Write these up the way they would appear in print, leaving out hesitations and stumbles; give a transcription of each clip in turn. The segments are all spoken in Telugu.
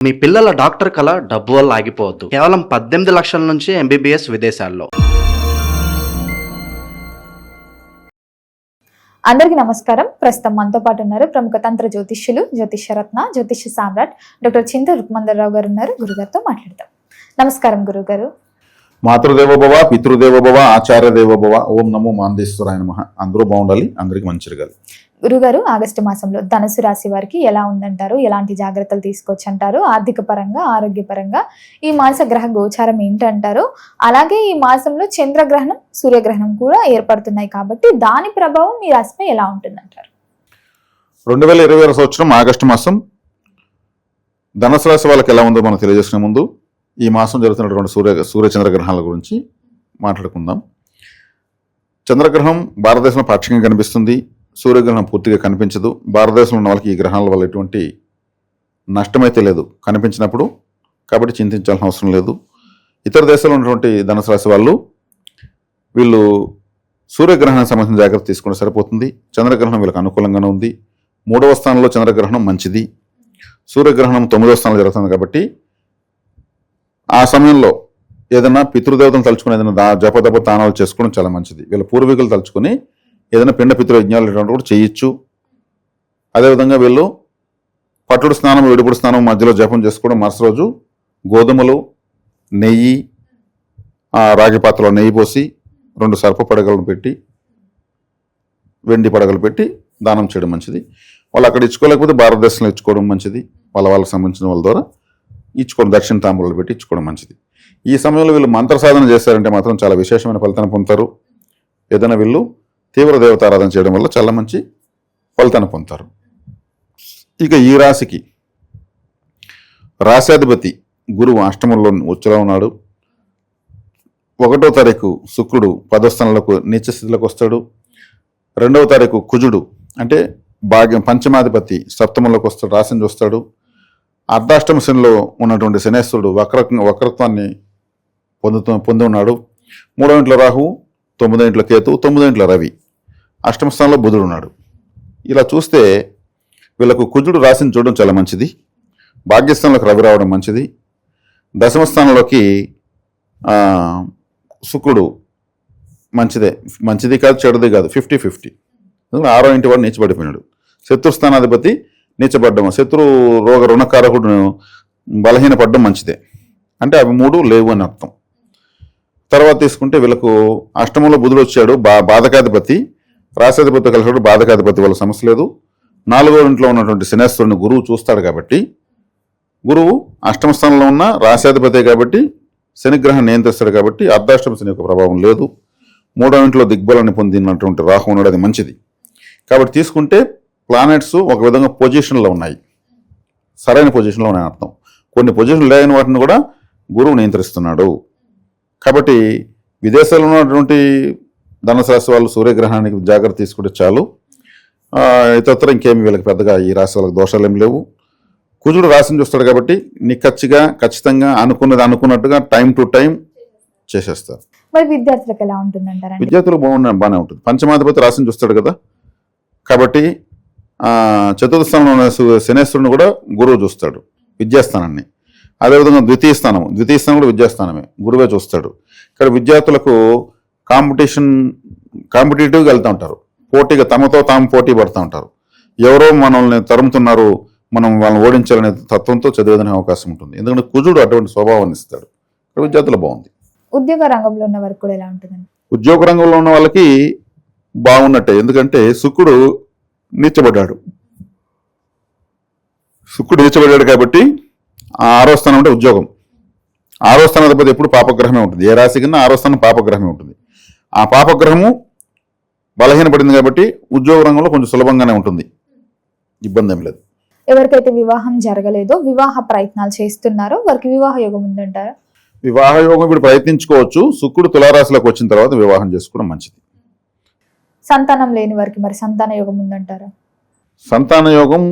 మీ పిల్లల డాక్టర్ కల డబ్బు వల్ల ఆగిపోవద్దు. కేవలం 18 లక్షల నుంచి ఎంబీబీఎస్ విదేశాల్లో. అందరికీ నమస్కారం. ప్రస్తుతం మనతో పాటు ఉన్నారు ప్రముఖ తంత్ర జ్యోతిష్యులు, జ్యోతిష్యరత్న, జ్యోతిష్య సామ్రాట్ డాక్టర్ చింత రుక్మందరరావు గారు ఉన్నారు. గురుగారితో మాట్లాడతాం. నమస్కారం గురుగారు. మాతృదేవోభవ, పితృదేవోభవ, ఆచార్య దేవోభవ. ఓం నమో మాందేశ్వరాయ నమః. అందరూ బాగుండాలి, అందరికి మంచి జరగాలి. గురుగారు, ఆగస్టు మాసంలో ధనుసు రాశి వారికి ఎలా ఉందంటారు? ఎలాంటి జాగ్రత్తలు తీసుకోవచ్చు అంటారు? ఆర్థిక పరంగా, ఆరోగ్యపరంగా ఈ మాస గ్రహ గోచారం ఏంటంటారు? అలాగే ఈ మాసంలో చంద్రగ్రహణం, సూర్యగ్రహణం కూడా ఏర్పడుతున్నాయి కాబట్టి దాని ప్రభావం మీ రాశిపై ఎలా ఉంటుందంటారు? 2020 సంవత్సరం ఆగస్టు మాసం ధనుసు రాశి వాళ్ళకి ఎలా ఉందో మనం తెలియజేసుకునే ముందు ఈ మాసం జరుగుతున్నటువంటి సూర్య చంద్రగ్రహణాల గురించి మాట్లాడుకుందాం. చంద్రగ్రహణం భారతదేశంలో పాక్షికంగా కనిపిస్తుంది. సూర్యగ్రహణం పూర్తిగా కనిపించదు. భారతదేశంలో ఉన్న వాళ్ళకి ఈ గ్రహణాల వల్ల ఎటువంటి నష్టమైతే లేదు కనిపించినప్పుడు, కాబట్టి చింతించాల్సిన అవసరం లేదు. ఇతర దేశాల్లో ఉన్నటువంటి ధనుసు రాశి వాళ్ళు వీళ్ళు సూర్యగ్రహణానికి సంబంధించిన జాగ్రత్త తీసుకుంటే సరిపోతుంది. చంద్రగ్రహణం వీళ్ళకి అనుకూలంగానే ఉంది. 3వ స్థానంలో చంద్రగ్రహణం మంచిది. సూర్యగ్రహణం 9వ స్థానంలో జరుగుతుంది కాబట్టి ఆ సమయంలో ఏదైనా పితృదేవతను తలుచుకుని ఏదైనా జపదప తానాలు చేసుకోవడం చాలా మంచిది. వీళ్ళ పూర్వీకులు తలుచుకుని ఏదైనా పిండ పితృ యజ్ఞాలు ఇటువంటి కూడా చేయొచ్చు. అదేవిధంగా వీళ్ళు పట్టుడు స్నానం, విడుపుడు స్నానం మధ్యలో జపం చేసుకోవడం, మరుసటి రోజు గోధుమలు, నెయ్యి, రాగి పాత్రలో నెయ్యి పోసి 2 సర్ప పడగలను పెట్టి, వెండి పడగలు పెట్టి దానం చేయడం మంచిది. వాళ్ళు అక్కడ ఇచ్చుకోలేకపోతే భారతదేశంలో ఇచ్చుకోవడం మంచిది. వాళ్ళకి సంబంధించిన వాళ్ళ ద్వారా ఇచ్చుకోవడం, దక్షిణ తాంబూలాలు పెట్టి ఇచ్చుకోవడం మంచిది. ఈ సమయంలో వీళ్ళు మంత్ర సాధన చేశారంటే మాత్రం చాలా విశేషమైన ఫలితాన్ని పొందుతారు. ఏదైనా వీళ్ళు తీవ్ర దేవతారాధన చేయడం వల్ల చాలా మంచి ఫలితాన్ని పొందుతారు. ఇక ఈ రాశికి రాశాధిపతి గురువు అష్టమంలో ఉచ్చలో ఉన్నాడు. 1వ తారీఖు శుక్రుడు 10వ స్థానంలోకి నీచ స్థితిలోకి వస్తాడు. 2వ తారీఖు కుజుడు అంటే భాగ్యం పంచమాధిపతి సప్తమంలోకి వస్తాడు, రాశిని చూస్తాడు. అర్ధాష్టమ శనిలో ఉన్నటువంటి శనేశ్వరుడు వక్రత్వాన్ని పొంది ఉన్నాడు. 3వ ఇంట్లో రాహువు, 9వ ఇంట్లో కేతు, 9వ ఇంట్లో రవి, అష్టమ స్థానంలో బుధుడు ఉన్నాడు. ఇలా చూస్తే వీళ్ళకు కుజుడు రాశిని చూడడం చాలా మంచిది. భాగ్యస్థానంలోకి రవి రావడం మంచిది. దశమ స్థానంలోకి శుక్రుడు మంచిది కాదు, చెడుది కాదు, 50-50. 6వ ఇంటి వాడు నీచబడిపోయినాడు. శత్రుస్థానాధిపతి నీచబడ్డం, శత్రు రోగ రుణకారకుడు బలహీనపడడం మంచిదే. అంటే అవి 3 లేవు అని అర్థం. తర్వాత తీసుకుంటే వీళ్ళకు అష్టమంలో బుధుడు వచ్చాడు, బాధకాధిపతి, రాశాధిపతి కలిసాడు. బాధకాధిపతి వల్ల సమస్య లేదు. 4వ ఇంట్లో ఉన్నటువంటి శనేశ్వరుని గురువు చూస్తాడు కాబట్టి, గురువు అష్టమ స్థానంలో ఉన్న రాశాధిపతి కాబట్టి శనిగ్రహం నియంత్రిస్తాడు కాబట్టి అర్ధాష్టమ శని యొక్క ప్రభావం లేదు. 3వ ఇంట్లో దిగ్బలాన్ని పొందినటువంటి రాహు ఉన్నాడు, అది మంచిది. కాబట్టి తీసుకుంటే ప్లానెట్స్ ఒక విధంగా పొజిషన్లో ఉన్నాయి, సరైన పొజిషన్లో ఉన్నాయని అర్థం. కొన్ని పొజిషన్ లేని వాటిని కూడా గురువు నియంత్రిస్తున్నాడు. కాబట్టి విదేశాల్లో ఉన్నటువంటి ధనుసు రాశి వాళ్ళు సూర్యగ్రహణానికి జాగ్రత్త తీసుకుంటే చాలు. ఇతర ఇంకేమి వీళ్ళకి పెద్దగా ఈ రాశి వాళ్ళకి దోషాలు ఏమి లేవు. కుజుడు రాశిని చూస్తాడు కాబట్టి ఖచ్చితంగా అనుకున్నట్టుగా టైం టు టైం చేసేస్తారు. మరి విద్యార్థులకు ఎలా ఉంటుందంటారు? విద్యార్థులకు బాగానే ఉంటుంది. పంచమాధిపతి రాశిని చూస్తాడు కదా, కాబట్టి చతుర్థ స్థానంలో ఉన్న శనేశ్వరుని కూడా గురువు చూస్తాడు, విద్యాస్థానాన్ని. అదేవిధంగా ద్వితీయ స్థానం కూడా విద్యాస్థానమే, గురువే చూస్తాడు. ఇక్కడ విద్యార్థులకు కాంపిటేటివ్గా వెళ్తూ ఉంటారు, పోటీగా తమతో తాము పోటీ పడుతూ ఉంటారు. ఎవరో మనల్ని తరుముతున్నారు, మనం వాళ్ళని ఓడించాలనే తత్వంతో చదివేదనే అవకాశం ఉంటుంది. ఎందుకంటే కుజుడు అటువంటి స్వభావాన్ని ఇస్తాడు. ఇక్కడ విద్యార్థులు బాగుంది. ఉద్యోగ రంగంలో ఉన్న వారికి కూడా ఎలా ఉంటుందండి? ఉద్యోగ రంగంలో ఉన్న వాళ్ళకి బాగున్నట్టే, ఎందుకంటే శుక్రుడు నీచబడ్డాడు కాబట్టి 6వ స్థానం అంటే ఉద్యోగం. 6వ స్థానాధిపతి ఎప్పుడు పాపగ్రహమే ఉంటుంది. ఏ రాశి కన్నా 6వ స్థానం పాపగ్రహమే ఉంటుంది. ఆ పాపగ్రహము బలహీనపడింది కాబట్టి ఉద్యోగ రంగంలో కొంచెం సులభంగానే ఉంటుంది, ఇబ్బంది ఏం లేదు. ఎవరికైతే వివాహం జరగలేదో, వివాహ ప్రయత్నాలు చేస్తున్నారో వారికి వివాహ యోగం ఉందంటారా? వివాహ యోగం ఇప్పుడు ప్రయత్నించుకోవచ్చు. శుక్రుడు తులారాశిలోకి వచ్చిన తర్వాత వివాహం చేసుకోవడం మంచిది. సంతానం లేని వారికి మరి సంతాన యోగం ఉందంటారా? సంతాన యోగం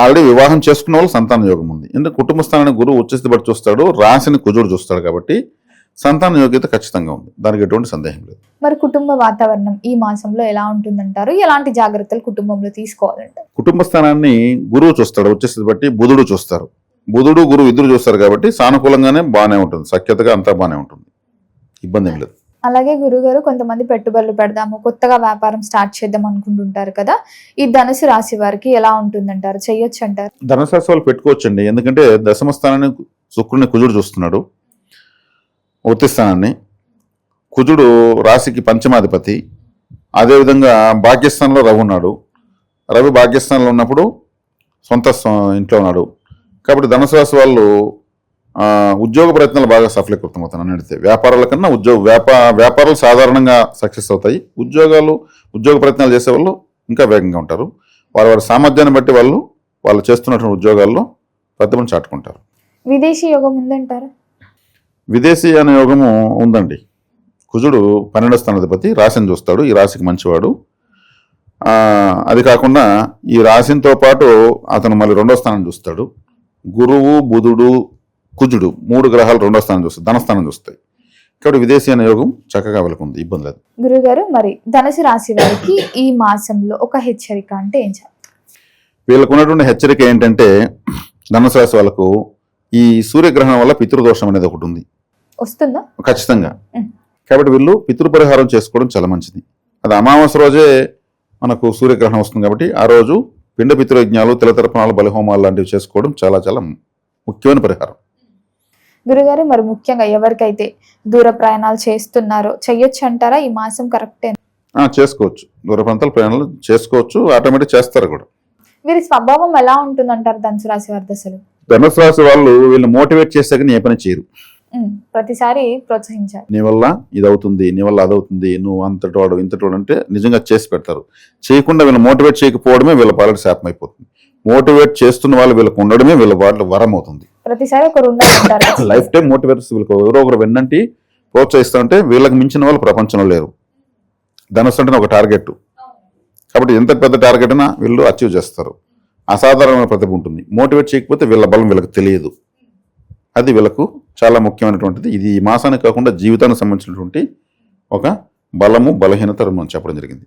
ఆల్రెడీ వివాహం చేసుకున్న వాళ్ళు సంతాన యోగం ఉంది. ఎందుకంటే కుటుంబ స్థానాన్ని గురువు ఉచ్చస్థితి బట్టి చూస్తాడు, రాశిని కుజుడు చూస్తాడు కాబట్టి సంతాన యోగ్యత ఖచ్చితంగా ఉంది, దానికి ఎటువంటి సందేహం లేదు. మరి కుటుంబ వాతావరణం ఈ మాసంలో ఎలా ఉంటుందంటారు? ఎలాంటి జాగ్రత్తలు కుటుంబంలో తీసుకోవాలంటారు? కుటుంబ స్థానాన్ని గురువు చూస్తాడు, వచ్చేసి బట్టి బుధుడు చూస్తారు. బుధుడు గురువు ఇద్దరు చూస్తారు కాబట్టి సానుకూలంగానే బాగానే ఉంటుంది, సఖ్యతగా అంతా బాగానే ఉంటుంది, ఇబ్బంది ఏం లేదు. అలాగే గురుగారు కొంతమంది పెట్టుబడులు పెడదాము, కొత్తగా వ్యాపారం స్టార్ట్ చేద్దాం అనుకుంటుంటారు కదా, ఈ ధనుసు రాశి వారికి ఎలా ఉంటుందంటారు, చెయ్యొచ్చు అంటారు? ధనుసు రాశి వాళ్ళు పెట్టుకోవచ్చండి, ఎందుకంటే దశమ స్థానాన్ని శుక్రుడిని కుజుడు చూస్తున్నాడు, వృత్తి స్థానాన్ని. కుజుడు రాశికి పంచమాధిపతి, అదేవిధంగా భాగ్యస్థానంలో రవి ఉన్నాడు. రవి భాగ్యస్థానంలో ఉన్నప్పుడు సొంత ఇంట్లో ఉన్నాడు కాబట్టి ధనుసు రాశి వాళ్ళు ఉద్యోగ ప్రయత్నాలు బాగా సఫలీకృతం అవుతాయి. అడిగితే వ్యాపారాల కన్నా వ్యాపారాలు సాధారణంగా సక్సెస్ అవుతాయి. ఉద్యోగ ప్రయత్నాలు చేసే వాళ్ళు ఇంకా వేగంగా ఉంటారు. వారి సామర్థ్యాన్ని బట్టి వాళ్ళు చేస్తున్నటువంటి ఉద్యోగాల్లో ప్రతిభను చాటుకుంటారు. విదేశీ యోగం ఉందంటారా? విదేశీ అనే యోగము ఉందండి. కుజుడు 12వ స్థానాధిపతి, రాశిని చూస్తాడు, ఈ రాశికి మంచివాడు. అది కాకుండా ఈ రాశితో పాటు అతను మళ్ళీ 2వ స్థానం చూస్తాడు. గురువు, బుధుడు, కుజుడు 3 గ్రహాలు 2వ స్థానం చూస్తాయి, ధనస్థానం చూస్తాయి. కాబట్టి విదేశీ అనే యోగం చక్కగా వెళ్తుంది, ఇబ్బంది లేదు. గురుగారు, మరి ధనుసు రాశి వారికి ఈ మాసంలో ఒక హెచ్చరిక అంటే ఏం చెప్తారు? వీళ్ళకు ఉన్నటువంటి హెచ్చరిక ఏంటంటే, ధనుసు రాశి వాళ్ళకు ఈ సూర్యగ్రహణం వల్ల పితృదోషం అనేది ఒకటి ఉంది, వస్తుందా? ఖచ్చితంగా. కాబట్టి వీళ్ళు పితృపరిహారం చేసుకోవడం చాలా మంచిది. అది అమావాస్య రోజే మనకు సూర్యగ్రహణం వస్తుంది కాబట్టి ఆ రోజు పిండ పితృయజ్ఞాలు, తిలతర్పణాలు, బలిహోమాలు లాంటివి చేసుకోవడం చాలా చాలా ముఖ్యమైన పరిహారం. గురుగారు, మరి ముఖ్యంగా ఎవరికైతే దూర ప్రయాణాలు చేస్తున్నారో చెయ్యొచ్చు అంటారా? ఈ మాసం కరెక్టే? చేసుకోవచ్చు, దూర ప్రాంతాల ప్రయాణాలు చేసుకోవచ్చు, ఆటోమేటిక్ చేస్తారు కూడా. వీరి స్వభావం ఎలా ఉంటుందంటారు ధనుసు రాశి వారి దశలు? ధనుసు రాశి వాళ్ళు వీళ్ళు మోటివేట్ చేసాక ఏ పని చేయరు, ప్రతిసారి ప్రోత్సహించారు. నీ వల్ల ఇది అవుతుంది, నీ వల్ల అదవుతుంది, నువ్వు అంతటోడు ఇంతటోడు అంటే నిజంగా చేసి పెడతారు. చేయకుండా వీళ్ళు మోటివేట్ చేయకపోవడమే వీళ్ళ పాలన శాపం అయిపోతుంది. మోటివేట్ చేస్తున్న వాళ్ళు వీళ్ళకి ఉండడమే వీళ్ళ వాళ్ళు వరం అవుతుంది. ప్రతిసారి ఒకరు లైఫ్ టైం మోటివేట్స్ వీళ్ళకి ఎవరో ఒకరు వెన్నంటి ప్రోత్సహిస్తూ ఉంటే వీళ్ళకి మించిన వాళ్ళు ప్రపంచంలో లేరు. ధనుసు అంటే ఒక టార్గెట్ కాబట్టి ఎంత పెద్ద టార్గెట్ అయినా వీళ్ళు అచీవ్ చేస్తారు. అసాధారణమైన ప్రతిభ ఉంటుంది. మోటివేట్ చేయకపోతే వీళ్ళ బలం వీళ్ళకి తెలియదు. అది వీళ్ళకు చాలా ముఖ్యమైనటువంటిది. ఇది ఈ మాసానికి కాకుండా జీవితానికి సంబంధించినటువంటి ఒక బలము బలహీనత మనం చెప్పడం జరిగింది.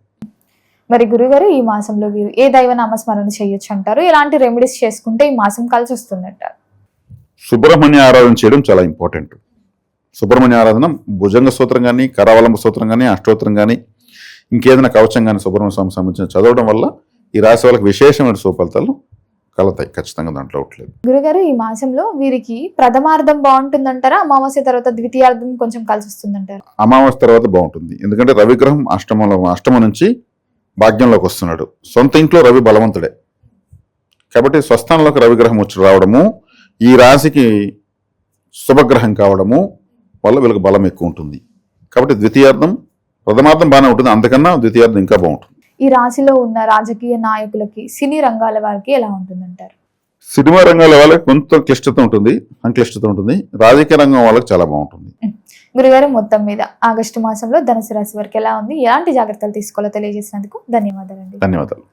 మరి గురుగారు, ఈ మాసంలో వీరు ఏ దైవ నామస్మరణ చేయొచ్చు అంటారు? ఎలాంటి రెమెడీస్ చేసుకుంటే ఈ మాసం కలిసి వస్తుందంటారు? సుబ్రహ్మణ్య ఆరాధన చేయడం చాలా ఇంపార్టెంట్. సుబ్రహ్మణ్య ఆరాధన భుజంగ స్తోత్రం కానీ, కరావలంబ స్తోత్రం కానీ, అష్టోత్తరం కానీ, ఇంకేదైనా కవచం కానీ సుబ్రహ్మణ్య స్వామి సంబంధించిన చదవడం వల్ల ఈ రాశి వాళ్ళకి విశేషమైన సుఫలితాలు కలుగుతాయి, ఖచ్చితంగా, దాంట్లో ఒకట్లేదు. గురుగారు, ఈ మాసంలో వీరికి ప్రథమార్థం బాగుంటుందంటారా? అమావాస్య తర్వాత ద్వితీయార్థం కొంచెం కలిసి వస్తుందంటారా? అమావాస్య తర్వాత బాగుంటుంది, ఎందుకంటే రవిగ్రహం అష్టమ నుంచి భాగ్యంలోకి వస్తున్నాడు. సొంత ఇంట్లో రవి బలవంతుడే కాబట్టి స్వస్థానంలోకి రవిగ్రహం వచ్చి రావడము, ఈ రాశికి శుభగ్రహం కావడము వల్ల వీళ్ళకి బలం ఎక్కువ ఉంటుంది. కాబట్టి ప్రథమార్థం బాగానే ఉంటుంది, అంతకన్నా ద్వితీయార్థం ఇంకా బాగుంటుంది. ఈ రాశిలో ఉన్న రాజకీయ నాయకులకి, సినీ రంగాల వారికి ఎలా ఉంటుందంటారు? సినిమా రంగాల వాళ్ళకి కొంత సంక్లిష్టత ఉంటుంది. రాజకీయ రంగం వాళ్ళకి చాలా బాగుంటుంది. గురుగారు, మొత్తం మీద ఆగస్టు మాసంలో ధనుసు రాశి వారికి ఎలా ఉంది, ఎలాంటి జాగ్రత్తలు తీసుకోవాలో తెలియజేసినందుకు ధన్యవాదాలండి. ధన్యవాదాలు.